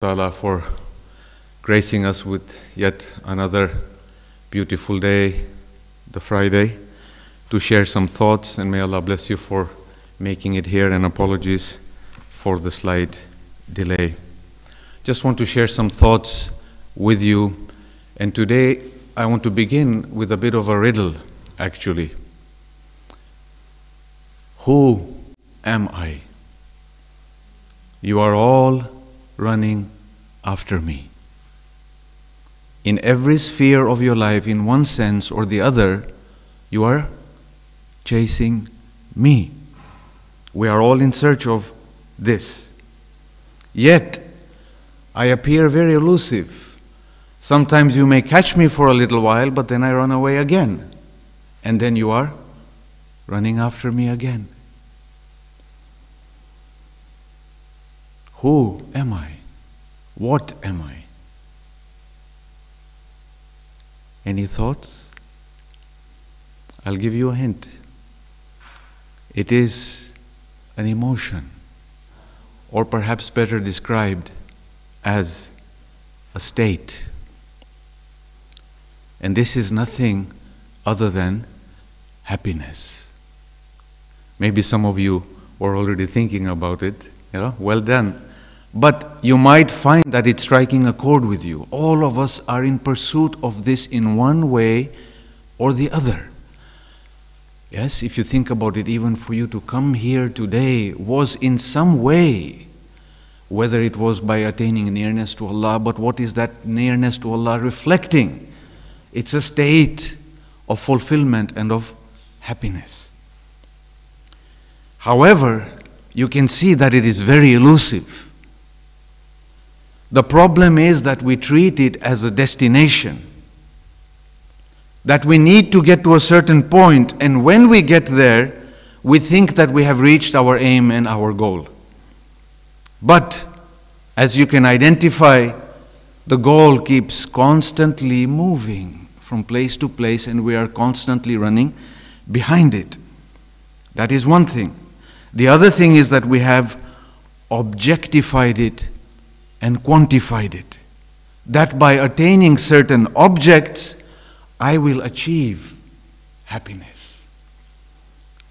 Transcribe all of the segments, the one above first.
Ta'ala for gracing us with yet another beautiful day, the Friday, to share some thoughts, and may Allah bless you for making it here, and apologies for the slight delay. Just want to share some thoughts with you, and today I want to begin with a bit of a riddle, actually. Who am I? You are all running after me. In every sphere of your life, in one sense or the other, you are chasing me. We are all in search of this. Yet, I appear very elusive. Sometimes you may catch me for a little while, but then I run away again. And then you are running after me again. Who am I? What am I? Any thoughts? I'll give you a hint. It is an emotion, or perhaps better described as a state. And this is nothing other than happiness. Maybe some of you were already thinking about it. Well done. But you might find that it's striking a chord with you. All of us are in pursuit of this in one way or the other. Yes, if you think about it, even for you to come here today was in some way, whether it was by attaining nearness to Allah, but what is that nearness to Allah reflecting? It's a state of fulfillment and of happiness. However, you can see that it is very elusive. The problem is that we treat it as a destination, that we need to get to a certain point, and when we get there, we think that we have reached our aim and our goal. But, as you can identify, the goal keeps constantly moving from place to place, and we are constantly running behind it. That is one thing. The other thing is that we have objectified it and quantified it. That by attaining certain objects, I will achieve happiness.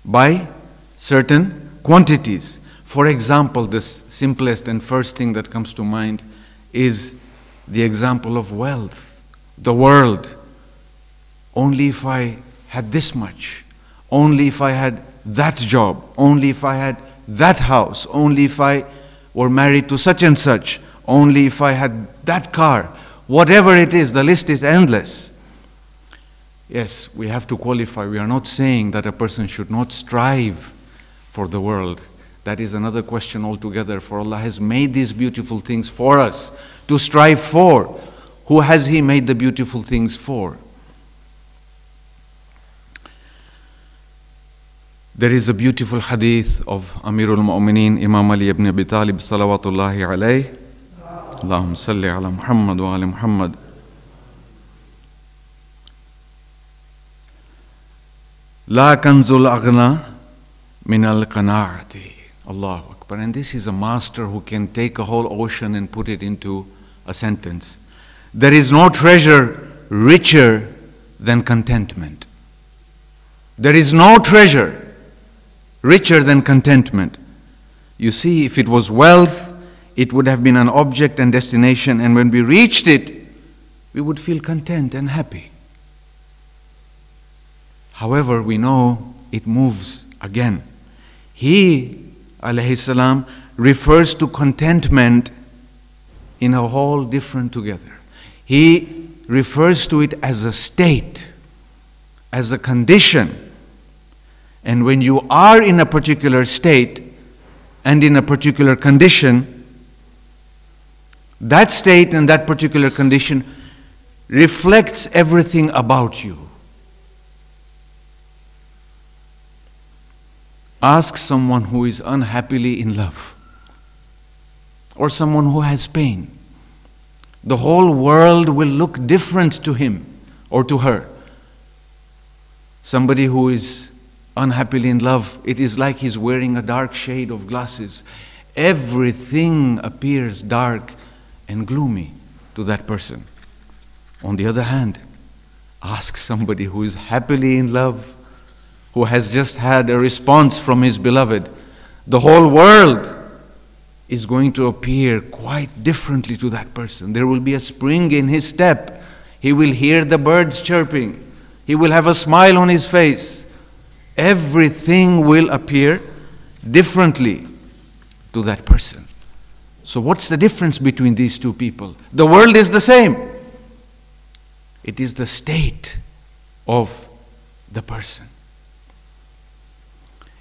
By certain quantities. For example, the simplest and first thing that comes to mind is the example of wealth. The world. Only if I had this much. Only if I had that job. Only if I had that house. Only if I were married to such and such. Only if I had that car. Whatever it is, the list is endless. Yes, we have to qualify. We are not saying that a person should not strive for the world. That is another question altogether. For Allah has made these beautiful things for us to strive for. Who has He made the beautiful things for? There is a beautiful hadith of Amirul Mu'mineen, Imam Ali ibn Abi Talib, salawatullahi alayhi. Allahumma salli ala Muhammad wa ala Muhammad. La kanzul aghna min al-qana'ati. Allahu Akbar. And this is a master who can take a whole ocean and put it into a sentence. There is no treasure richer than contentment. There is no treasure richer than contentment. You see, if it was wealth, it would have been an object and destination, and when we reached it, we would feel content and happy. However, we know it moves again. He, alayhi salam, refers to contentment in a whole different together. He refers to it as a state, as a condition. And when you are in a particular state and in a particular condition, that state and that particular condition reflects everything about you. Ask someone who is unhappily in love, or someone who has pain. The whole world will look different to him or to her. Somebody who is unhappily in love, it is like he's wearing a dark shade of glasses. Everything appears dark and gloomy to that person. On the other hand, ask somebody who is happily in love, who has just had a response from his beloved. The whole world is going to appear quite differently to that person. There will be a spring in his step. He will hear the birds chirping. He will have a smile on his face. Everything will appear differently to that person. So what's the difference between these two people? The world is the same. It is the state of the person.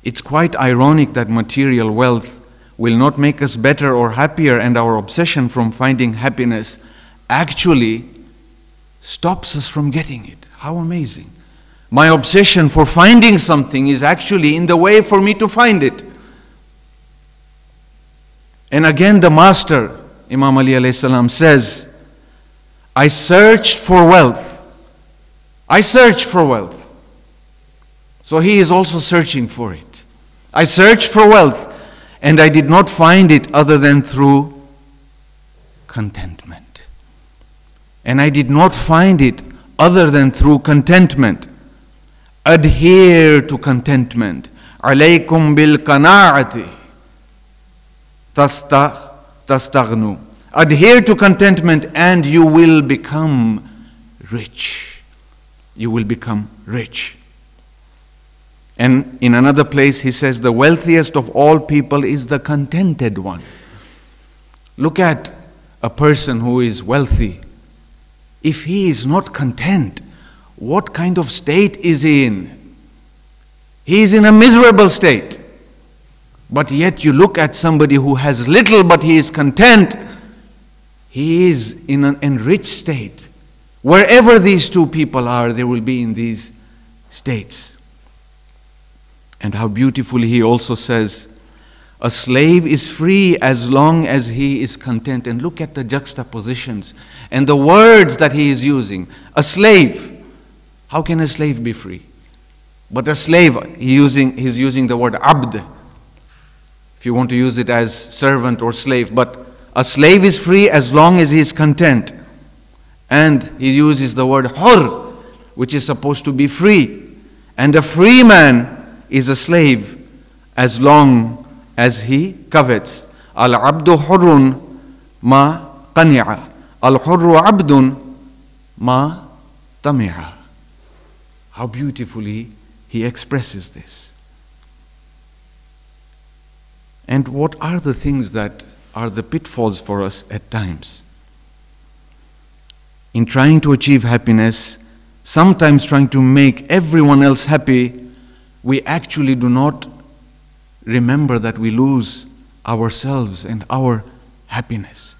It's quite ironic that material wealth will not make us better or happier, and our obsession from finding happiness actually stops us from getting it. How amazing. My obsession for finding something is actually in the way for me to find it. And again the Master, Imam Ali alayhi salam, says, I searched for wealth. I searched for wealth. So he is also searching for it. I searched for wealth, and I did not find it other than through contentment. And I did not find it other than through contentment. Adhere to contentment. Alaykum bil qana'ati tastaghnu. Adhere to contentment and you will become rich. You will become rich. And in another place he says, the wealthiest of all people is the contented one. Look at a person who is wealthy. If he is not content, what kind of state is he in? He is in a miserable state. But yet you look at somebody who has little but he is content, he is in an enriched state. Wherever these two people are, they will be in these states. And how beautifully he also says, a slave is free as long as he is content. And look at the juxtapositions and the words that he is using. A slave. How can a slave be free? But a slave, he's using the word abd. If you want to use it as servant or slave. But a slave is free as long as he is content. And he uses the word hur, which is supposed to be free. And a free man is a slave as long as he covets. Al-abdu hurrun ma qani'a. Al-hurru abdun ma tami'a. How beautifully he expresses this. And what are the things that are the pitfalls for us at times? In trying to achieve happiness, sometimes trying to make everyone else happy, we actually do not remember that we lose ourselves and our happiness.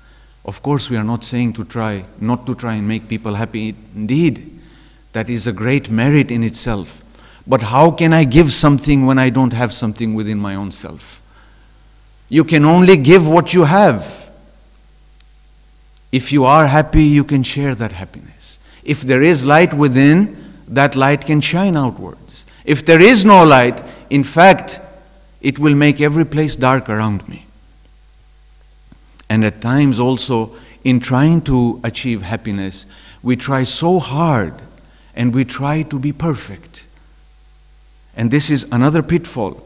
Of course, we are not saying not to try and make people happy. Indeed, that is a great merit in itself. But how can I give something when I don't have something within my own self? You can only give what you have. If you are happy, you can share that happiness. If there is light within, that light can shine outwards. If there is no light, in fact, it will make every place dark around me. And at times also, in trying to achieve happiness, we try so hard and we try to be perfect. And this is another pitfall.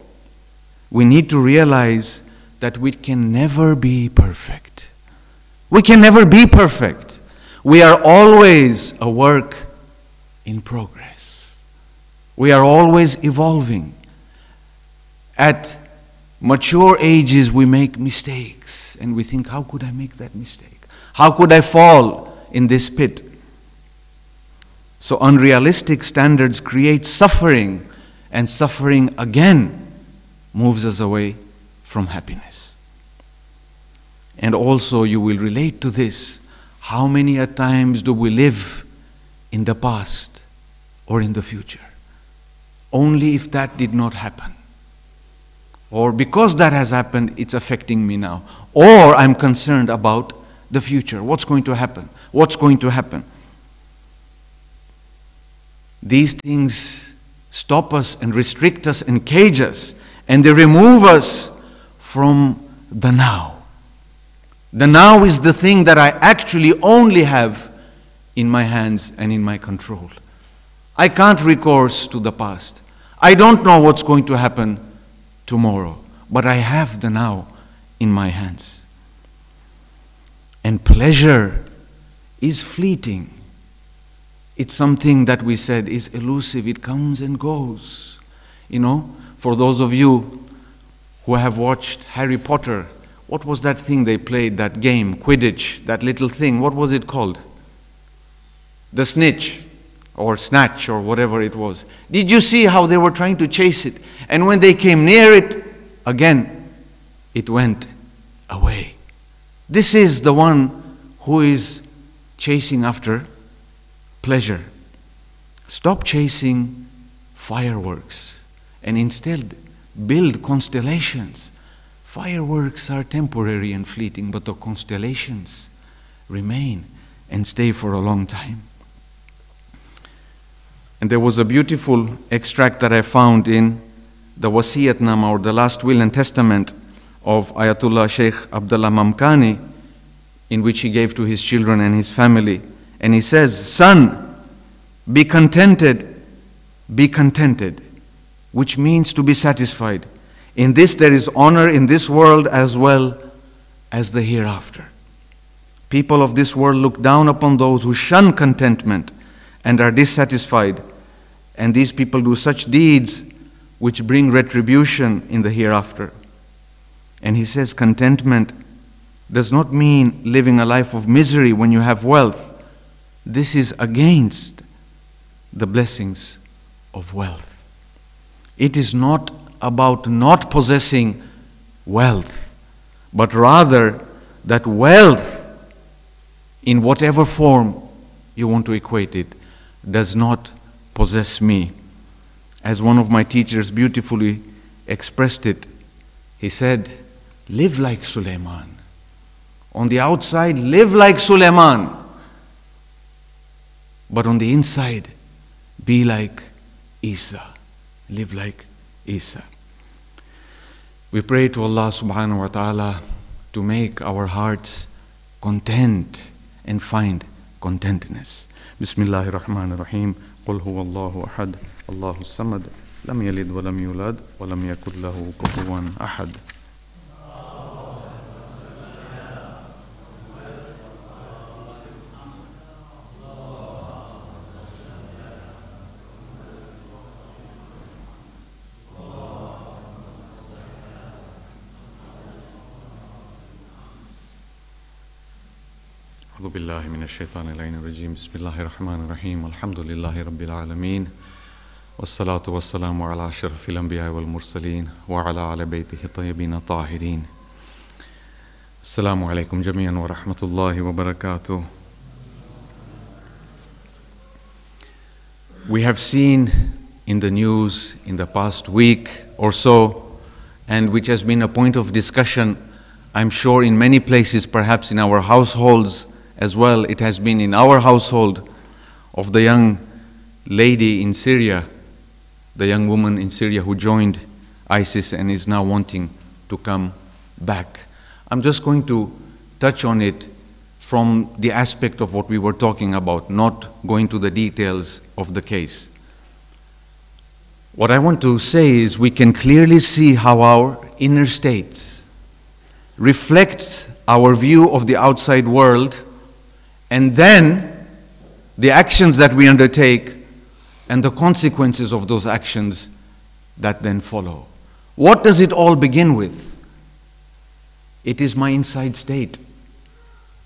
We need to realize that we can never be perfect. We can never be perfect. We are always a work in progress. We are always evolving. At mature ages, we make mistakes and we think, how could I make that mistake? How could I fall in this pit? So unrealistic standards create suffering, and suffering again moves us away from happiness. And also you will relate to this. How many a times do we live in the past or in the future? Only if that did not happen. Or because that has happened, it's affecting me now. Or I'm concerned about the future. What's going to happen? What's going to happen? These things stop us and restrict us and cage us. And they remove us from the now. The now is the thing that I actually only have in my hands and in my control. I can't recourse to the past. I don't know what's going to happen tomorrow, but I have the now in my hands. And pleasure is fleeting. It's something that we said is elusive. It comes and goes. You know, for those of you who have watched Harry Potter, what was that thing they played, that game, Quidditch, that little thing, what was it called? The snitch, or snatch, or whatever it was. Did you see how they were trying to chase it? And when they came near it, again, it went away. This is the one who is chasing after pleasure. Stop chasing fireworks and instead build constellations. Fireworks are temporary and fleeting, but the constellations remain and stay for a long time. And there was a beautiful extract that I found in the Wasiyatnama, or the last will and testament of Ayatollah Shaykh Abdullah Mamkani, in which he gave to his children and his family. And he says, "Son, be contented, which means to be satisfied. In this there is honor in this world as well as the hereafter. People of this world look down upon those who shun contentment and are dissatisfied, and these people do such deeds which bring retribution in the hereafter." And he says, contentment does not mean living a life of misery when you have wealth. This is against the blessings of wealth. It is not about not possessing wealth, but rather that wealth, in whatever form you want to equate it, does not possess me. As one of my teachers beautifully expressed it, he said, live like Suleiman. On the outside, live like Suleiman. But on the inside, be like Isa. Live like Isa. We pray to Allah subhanahu wa ta'ala to make our hearts content and find contentness. Bismillahir Rahmanir Rahim. Qul huwa Allahu ahad, Allahu samad, lam yalid wa lam yulad, wa lam yakul lahu kufuwan ahad. أعوذ بالله من الشيطان اللعين الرجيم بسم الله الرحمن الرحيم الحمد لله رب العالمين والصلاة والسلام على أشرف الأنبياء والمرسلين وعلى آل بيته الطيبين الطاهرين. السلام عليكم جميعا ورحمة الله وبركاته. We have seen in the news in the past week or so, and which has been a point of discussion, I'm sure in many places, perhaps in our households as well, it has been in our household, of the young lady in Syria, the young woman in Syria who joined ISIS and is now wanting to come back. I'm just going to touch on it from the aspect of what we were talking about, not going to the details of the case. What I want to say is we can clearly see how our inner states reflects our view of the outside world, and then the actions that we undertake and the consequences of those actions that then follow. What does it all begin with? It is my inside state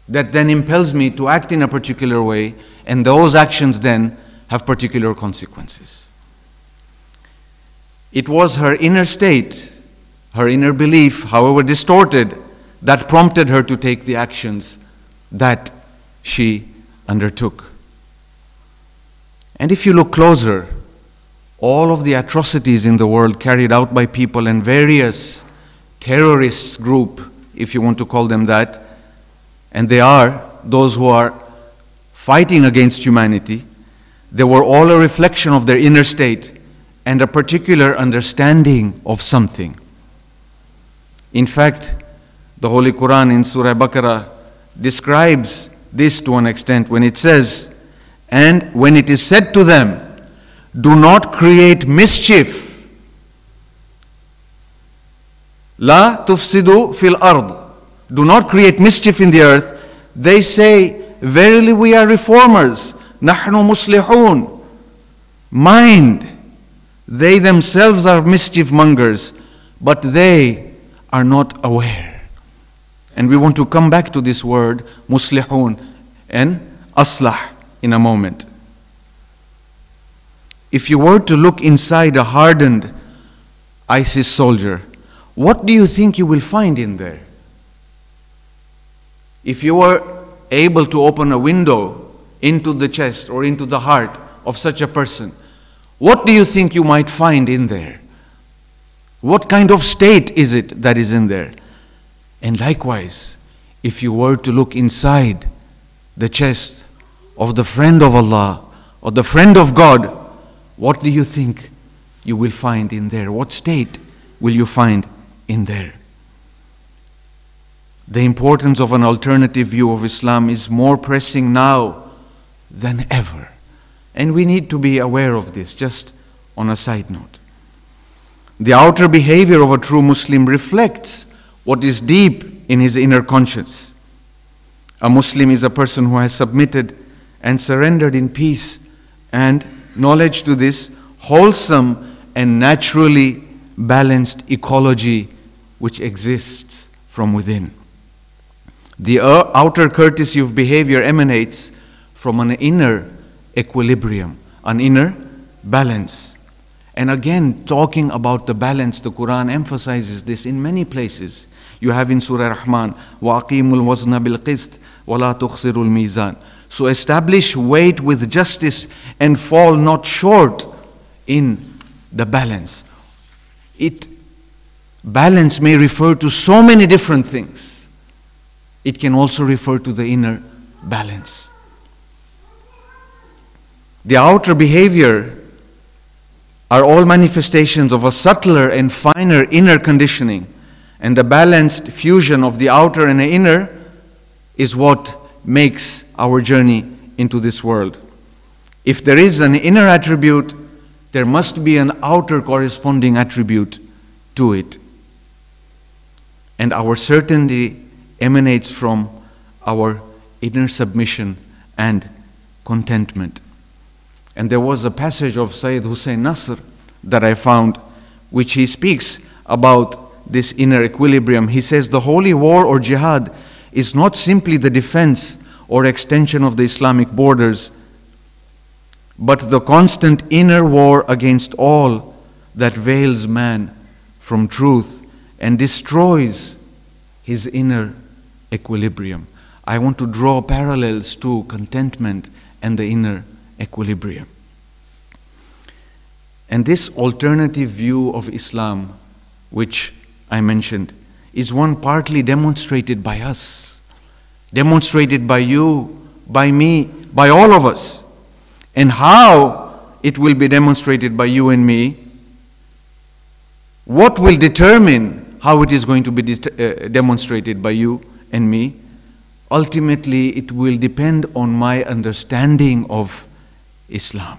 that then impels me to act in a particular way, and those actions then have particular consequences. It was her inner state, her inner belief, however distorted, that prompted her to take the actions that she undertook. And if you look closer, all of the atrocities in the world carried out by people and various terrorist group, if you want to call them that, and they are those who are fighting against humanity, they were all a reflection of their inner state and a particular understanding of something. In fact, The Holy Quran in Surah Baqarah describes this to an extent when it says, and when it is said to them, do not create mischief, la tufsidu fil ard, do not create mischief in the earth, they say, verily we are reformers, nahnu muslihun. Mind, they themselves are mischief mongers, but they are not aware. And we want to come back to this word, muslihun, and aslah in a moment. If you were to look inside a hardened ISIS soldier, what do you think you will find in there? If you were able to open a window into the chest or into the heart of such a person, what do you think you might find in there? What kind of state is it that is in there? And likewise, if you were to look inside the chest of the friend of Allah or the friend of God, what do you think you will find in there? What state will you find in there? The importance of an alternative view of Islam is more pressing now than ever. And we need to be aware of this, just on a side note. The outer behavior of a true Muslim reflects what is deep in his inner conscience. A Muslim is a person who has submitted and surrendered in peace and knowledge to this wholesome and naturally balanced ecology which exists from within. The outer courtesy of behavior emanates from an inner equilibrium, an inner balance. And again, talking about the balance, the Quran emphasizes this in many places. You have in Surah Rahman, وَأَقِيمُوا الْوَزْنَ بِالْقِسْطِ وَلَا تُخْسِرُوا الْمِيزَانِ. So establish weight with justice and fall not short in the balance. Balance may refer to so many different things. It can also refer to the inner balance. The outer behavior are all manifestations of a subtler and finer inner conditioning, and the balanced fusion of the outer and the inner is what makes our journey into this world. If there is an inner attribute, there must be an outer corresponding attribute to it. And our certainty emanates from our inner submission and contentment. And there was a passage of Sayyid Hussein Nasr that I found, which he speaks about this inner equilibrium. He says, the holy war or jihad is not simply the defense or extension of the Islamic borders, but the constant inner war against all that veils man from truth and destroys his inner equilibrium. I want to draw parallels to contentment and the inner equilibrium. And this alternative view of Islam, which I mentioned, is one partly demonstrated by us, demonstrated by you, by me, by all of us. And how it will be demonstrated by you and me, what will determine how it is going to be demonstrated by you and me, ultimately it will depend on my understanding of Islam,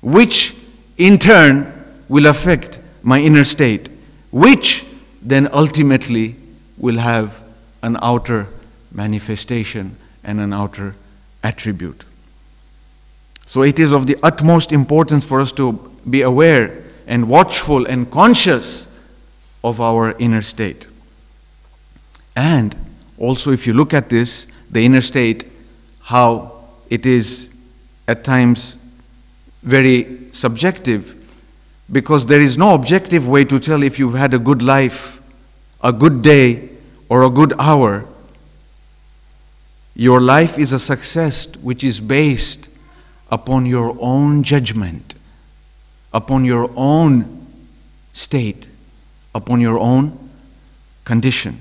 which in turn will affect my inner state, which then ultimately will have an outer manifestation and an outer attribute. So it is of the utmost importance for us to be aware and watchful and conscious of our inner state. And also, if you look at this, the inner state, how it is at times very subjective, because there is no objective way to tell if you've had a good life, a good day, or a good hour. Your life is a success which is based upon your own judgment, upon your own state, upon your own condition.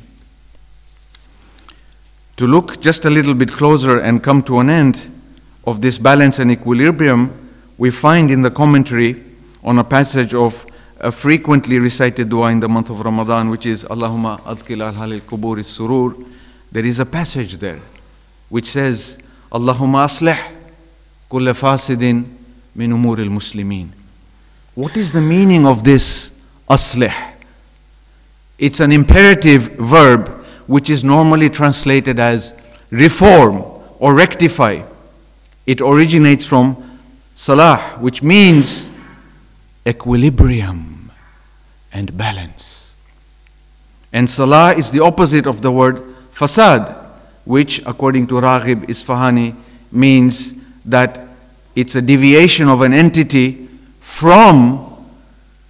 To look just a little bit closer and come to an end of this balance and equilibrium, we find in the commentary on a passage of a frequently recited dua in the month of Ramadan, which is Allahumma adkhil al-halil kubur surur. There is a passage there which says, Allahumma aslih kulla fasidin min umur al-muslimin. What is the meaning of this aslih? It's an imperative verb which is normally translated as reform or rectify. It originates from salah, which means equilibrium and balance. And salah is the opposite of the word fasad, which according to Raghib Isfahani means that it's a deviation of an entity from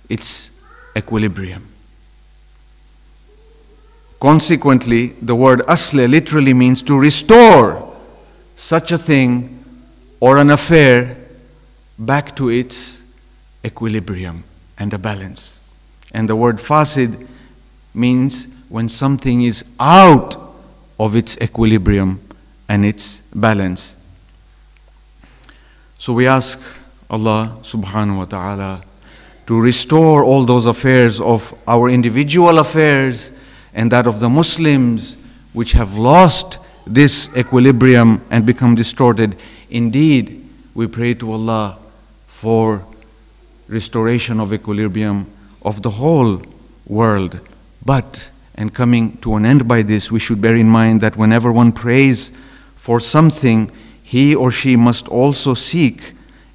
its equilibrium. Consequently, the word asle literally means to restore such a thing or an affair back to its equilibrium and a balance. And the word fasid means when something is out of its equilibrium and its balance. So we ask Allah subhanahu wa ta'ala to restore all those affairs of our individual affairs and that of the Muslims which have lost this equilibrium and become distorted. Indeed, we pray to Allah for restoration of equilibrium of the whole world. But, and coming to an end by this, we should bear in mind that whenever one prays for something, he or she must also seek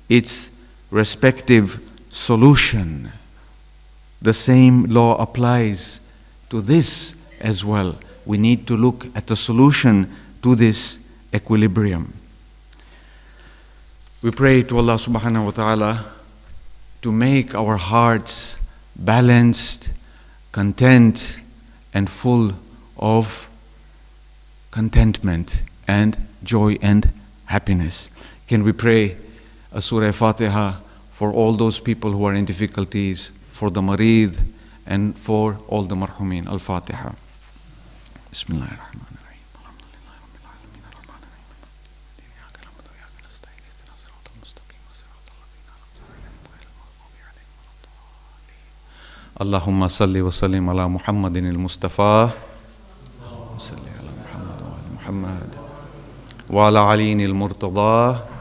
its respective solution. The same law applies to this as well. We need to look at the solution to this equilibrium. We pray to Allah subhanahu wa ta'ala to make our hearts balanced, content, and full of contentment and joy and happiness. Can we pray a Surah Fatiha for all those people who are in difficulties, for the marid, and for all the marhumin? Al-Fatiha. Bismillahirrahmanirrahim. Allahumma salli wa sallim ala Muhammadin al-Mustafa. Salli ala Muhammad wa ala Muhammad wa ala aliyin al-Murtada.